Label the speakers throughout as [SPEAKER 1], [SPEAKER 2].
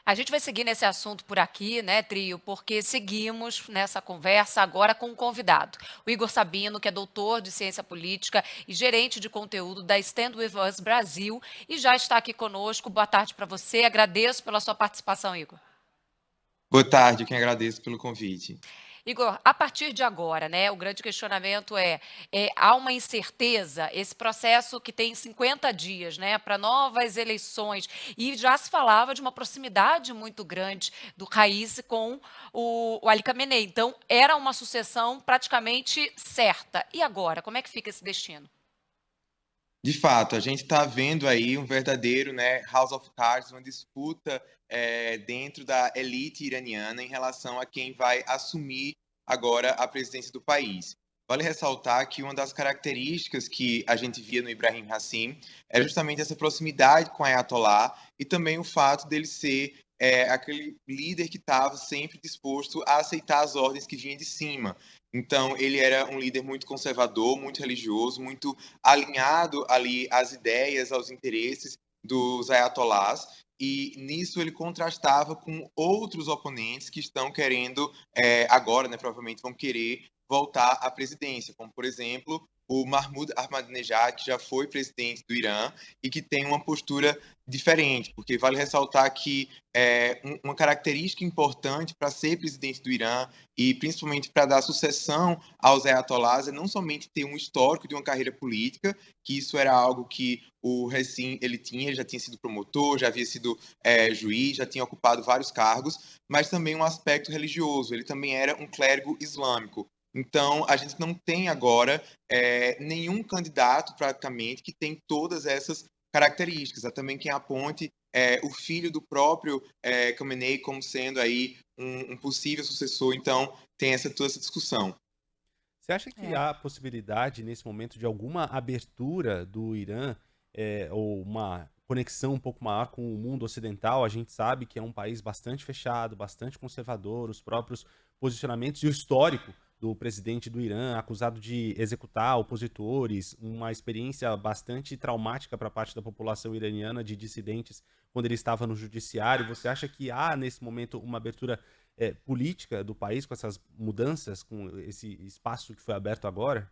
[SPEAKER 1] A gente vai seguir nesse assunto por aqui, né, Trio, porque seguimos nessa conversa agora com um convidado, o Igor Sabino, que é doutor de ciência política e gerente de conteúdo da Stand With Us Brasil, e já está aqui conosco. Boa tarde para você, agradeço pela sua participação, Igor.
[SPEAKER 2] Boa tarde, eu que agradeço pelo convite.
[SPEAKER 1] Igor, a partir de agora, né, o grande questionamento há uma incerteza, esse processo que tem 50 dias, né, para novas eleições, e já se falava de uma proximidade muito grande do Raíssa com o Ali Khamenei. Então, era uma sucessão praticamente certa. E agora, como é que fica esse destino?
[SPEAKER 2] De fato, a gente está vendo aí um verdadeiro, né, House of Cards, uma disputa dentro da elite iraniana em relação a quem vai assumir agora a presidência do país. Vale ressaltar que uma das características que a gente via no Ibrahim Rassine é justamente essa proximidade com a Ayatollah e também o fato dele ser aquele líder que estava sempre disposto a aceitar as ordens que vinham de cima. Então, ele era um líder muito conservador, muito religioso, muito alinhado ali às ideias, aos interesses dos ayatolás, e nisso ele contrastava com outros oponentes que estão querendo, agora, né, provavelmente vão querer voltar à presidência, como, por exemplo, o Mahmoud Ahmadinejad, que já foi presidente do Irã e que tem uma postura diferente, porque vale ressaltar que uma característica importante para ser presidente do Irã e principalmente para dar sucessão aos ayatolás é não somente ter um histórico de uma carreira política, que isso era algo que o Recim ele tinha, ele já tinha sido promotor, já havia sido juiz, já tinha ocupado vários cargos, mas também um aspecto religioso. Ele também era um clérigo islâmico. Então, a gente não tem agora nenhum candidato, praticamente, que tem todas essas características. Há também quem aponte o filho do próprio Khamenei como sendo aí um possível sucessor. Então, tem toda essa discussão.
[SPEAKER 3] Você acha que
[SPEAKER 1] É.
[SPEAKER 3] há possibilidade, nesse momento, de alguma abertura do Irã, ou uma conexão um pouco maior com o mundo ocidental? A gente sabe que é um país bastante fechado, bastante conservador, os próprios posicionamentos e o histórico do presidente do Irã, acusado de executar opositores, uma experiência bastante traumática para parte da população iraniana de dissidentes quando ele estava no judiciário. Você acha que há, nesse momento, uma abertura política do país com essas mudanças, com esse espaço que foi aberto agora?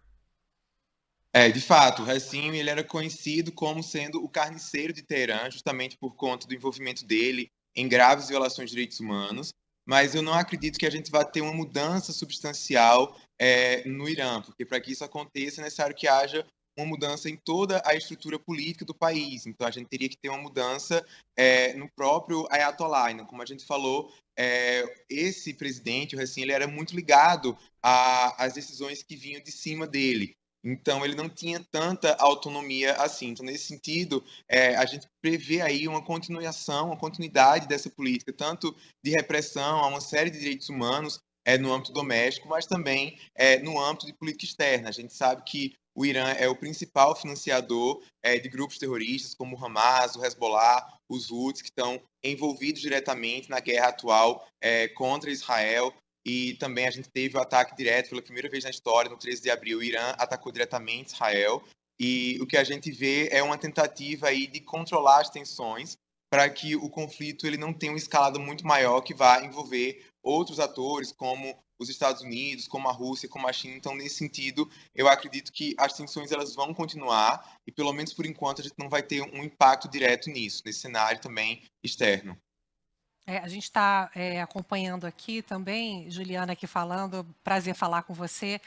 [SPEAKER 2] De fato, o Hassim ele era conhecido como sendo o carniceiro de Teherã, justamente por conta do envolvimento dele em graves violações de direitos humanos, mas eu não acredito que a gente vá ter uma mudança substancial no Irã, porque para que isso aconteça é necessário que haja uma mudança em toda a estrutura política do país. Então a gente teria que ter uma mudança no próprio Ayatollah. Então, como a gente falou, esse presidente, o Hassim, ele era muito ligado às decisões que vinham de cima dele. Então, ele não tinha tanta autonomia assim. Então, nesse sentido, a gente prevê aí uma continuação, uma continuidade dessa política, tanto de repressão a uma série de direitos humanos no âmbito doméstico, mas também no âmbito de política externa. A gente sabe que o Irã é o principal financiador de grupos terroristas como o Hamas, o Hezbollah, os Houthis, que estão envolvidos diretamente na guerra atual contra Israel. E também a gente teve o ataque direto pela primeira vez na história, no 13 de abril, o Irã atacou diretamente Israel. E o que a gente vê é uma tentativa aí de controlar as tensões para que o conflito ele não tenha uma escalada muito maior que vá envolver outros atores, como os Estados Unidos, como a Rússia, como a China. Então, nesse sentido, eu acredito que as tensões elas vão continuar e, pelo menos por enquanto, a gente não vai ter um impacto direto nisso, nesse cenário também externo.
[SPEAKER 4] A gente está acompanhando aqui também, Juliana aqui falando, prazer falar com você.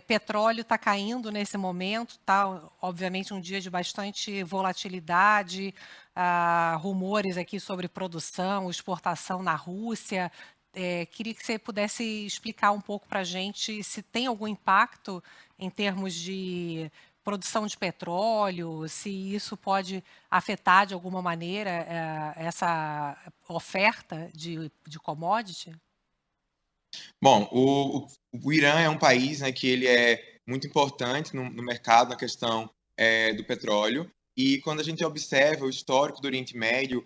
[SPEAKER 4] Petróleo está caindo nesse momento, tá? Obviamente um dia de bastante volatilidade, rumores aqui sobre produção, exportação na Rússia. Queria que você pudesse explicar um pouco para a gente se tem algum impacto em termos de produção de petróleo, se isso pode afetar de alguma maneira essa oferta de commodity?
[SPEAKER 2] Bom, o Irã é um país, né, que ele é muito importante no mercado, na questão do petróleo, e quando a gente observa o histórico do Oriente Médio,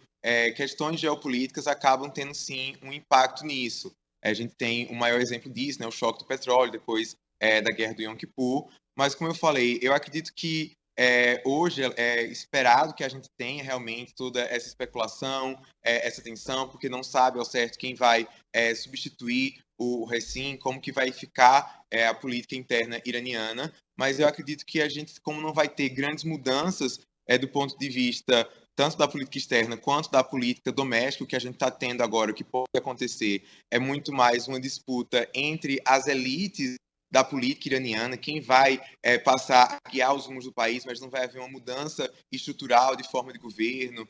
[SPEAKER 2] questões geopolíticas acabam tendo, sim, um impacto nisso. A gente tem o maior exemplo disso, né, o choque do petróleo, depois da guerra do Yom Kippur, mas como eu falei, eu acredito que hoje é esperado que a gente tenha realmente toda essa especulação, essa tensão, porque não sabe ao certo quem vai substituir o Recém, como que vai ficar a política interna iraniana, mas eu acredito que a gente, como não vai ter grandes mudanças do ponto de vista tanto da política externa quanto da política doméstica, o que a gente está tendo agora, o que pode acontecer, é muito mais uma disputa entre as elites da política iraniana, quem vai passar a guiar os rumos do país, mas não vai haver uma mudança estrutural de forma de governo,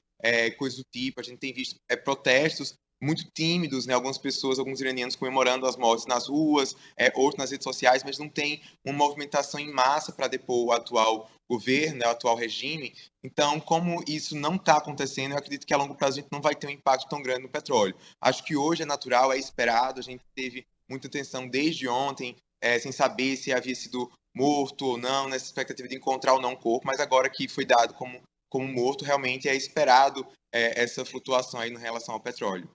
[SPEAKER 2] coisa do tipo. A gente tem visto protestos muito tímidos, né? Algumas pessoas, alguns iranianos comemorando as mortes nas ruas, outros nas redes sociais, mas não tem uma movimentação em massa para depor o atual governo, né, o atual regime. Então, como isso não está acontecendo, eu acredito que a longo prazo a gente não vai ter um impacto tão grande no petróleo. Acho que hoje é natural, é esperado, a gente teve muita tensão desde ontem, sem saber se havia sido morto ou não, nessa expectativa de encontrar ou não o corpo, mas agora que foi dado como morto, realmente é esperado essa flutuação aí em relação ao petróleo.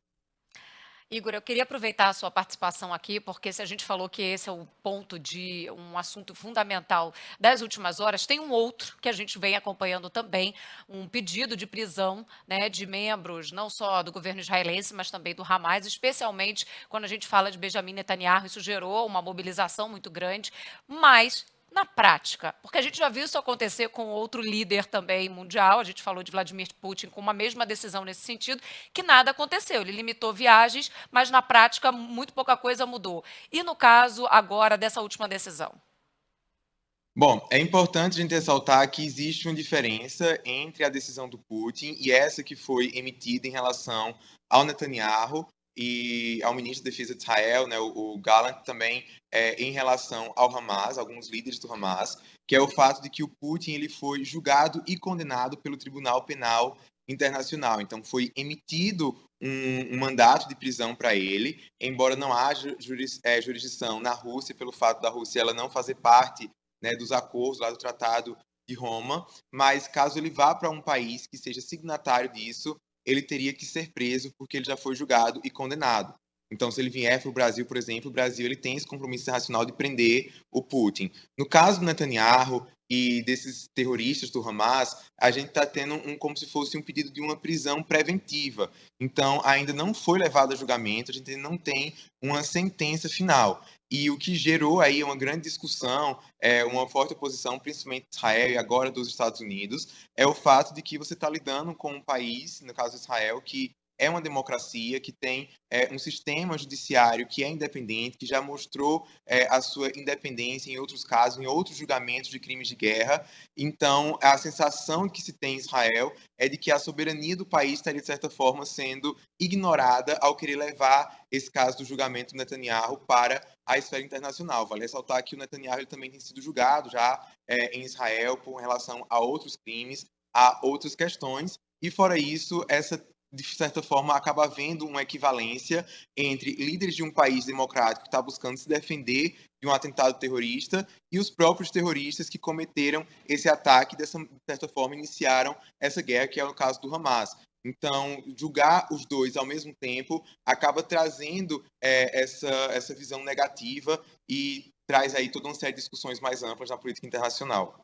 [SPEAKER 1] Igor, eu queria aproveitar a sua participação aqui, porque se a gente falou que esse é o ponto de um assunto fundamental das últimas horas, tem um outro que a gente vem acompanhando também, um pedido de prisão, né, de membros não só do governo israelense, mas também do Hamas, especialmente quando a gente fala de Benjamin Netanyahu. Isso gerou uma mobilização muito grande, mas na prática, porque a gente já viu isso acontecer com outro líder também mundial, a gente falou de Vladimir Putin com uma mesma decisão nesse sentido, que nada aconteceu. Ele limitou viagens, mas na prática muito pouca coisa mudou. E no caso agora dessa última decisão?
[SPEAKER 2] Bom, é importante a gente ressaltar que existe uma diferença entre a decisão do Putin e essa que foi emitida em relação ao Netanyahu e ao ministro da Defesa de Israel, né, o Gallant, também em relação ao Hamas, alguns líderes do Hamas, que é o fato de que o Putin ele foi julgado e condenado pelo Tribunal Penal Internacional. Então, foi emitido um mandato de prisão para ele, embora não haja jurisdição na Rússia, pelo fato da Rússia ela não fazer parte, né, dos acordos lá do Tratado de Roma, mas caso ele vá para um país que seja signatário disso, ele teria que ser preso porque ele já foi julgado e condenado. Então, se ele vier para o Brasil, por exemplo, o Brasil ele tem esse compromisso internacional de prender o Putin. No caso do Netanyahu e desses terroristas do Hamas, a gente está tendo como se fosse um pedido de uma prisão preventiva. Então, ainda não foi levado a julgamento, a gente não tem uma sentença final. E o que gerou aí uma grande discussão, uma forte oposição, principalmente de Israel e agora dos Estados Unidos, é o fato de que você está lidando com um país, no caso de Israel, que é uma democracia, que tem um sistema judiciário que é independente, que já mostrou a sua independência em outros casos, em outros julgamentos de crimes de guerra. Então, a sensação que se tem em Israel é de que a soberania do país estaria, de certa forma, sendo ignorada ao querer levar esse caso do julgamento do Netanyahu para a esfera internacional. Vale ressaltar que o Netanyahu ele também tem sido julgado já em Israel com relação a outros crimes, a outras questões, e fora isso, de certa forma, acaba havendo uma equivalência entre líderes de um país democrático que está buscando se defender de um atentado terrorista e os próprios terroristas que cometeram esse ataque, de certa forma, iniciaram essa guerra, que é o caso do Hamas. Então, julgar os dois ao mesmo tempo acaba trazendo essa visão negativa e traz aí toda uma série de discussões mais amplas na política internacional.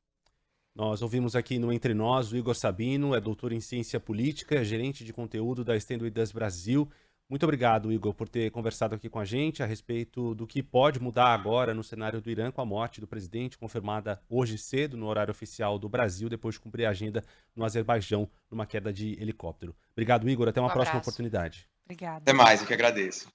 [SPEAKER 3] Nós ouvimos aqui no Entre Nós o Igor Sabino, é doutor em ciência política, gerente de conteúdo da Stand With Us Brasil. Muito obrigado, Igor, por ter conversado aqui com a gente a respeito do que pode mudar agora no cenário do Irã com a morte do presidente, confirmada hoje cedo no horário oficial do Brasil, depois de cumprir a agenda no Azerbaijão, numa queda de helicóptero. Obrigado, Igor. Até uma próxima oportunidade.
[SPEAKER 4] Obrigada.
[SPEAKER 2] Até mais, eu que agradeço.